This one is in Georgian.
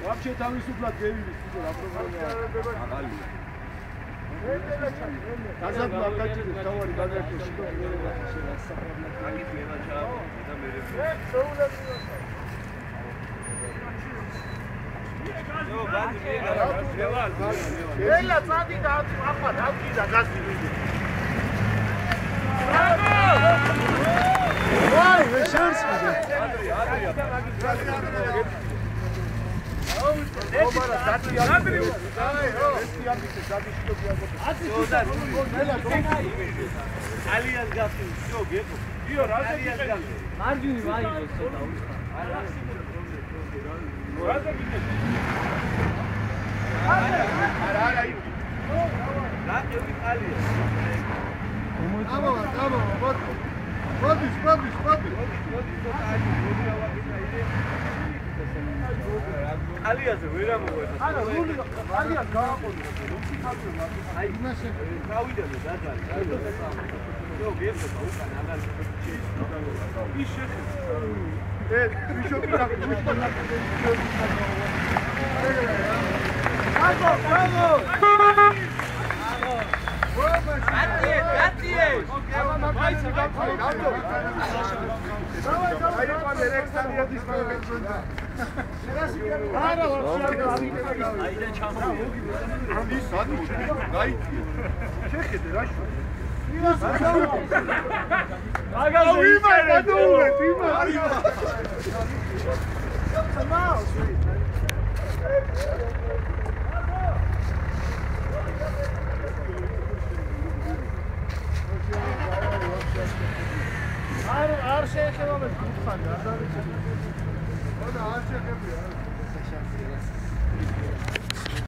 Вообще там и супла девили, супла проблема. Казак макачи, товар гадаки, что ელა წადი და ახლა დავკი და გასი ვიდე. ვაი, ვეშენს მიდე. ალიას გასი, შო გეკო. იო, რა ალიას გასი. მარჯვნივ აიღოს ცოტა უსწრაფო. არა იგი. რა ევი ალია. ალიაზე ვერ ამოვა. არა, ალიას გააყოლე. რუსი ხალხი მაგ. აი, იმასე გავიდანე დაძალი. ჯო გეფო უკან აღარ ის შეხე. ბიშოპი რა არ შეეხება მე გუთხარი არ დავიცი. ხო და არ შეეხებია.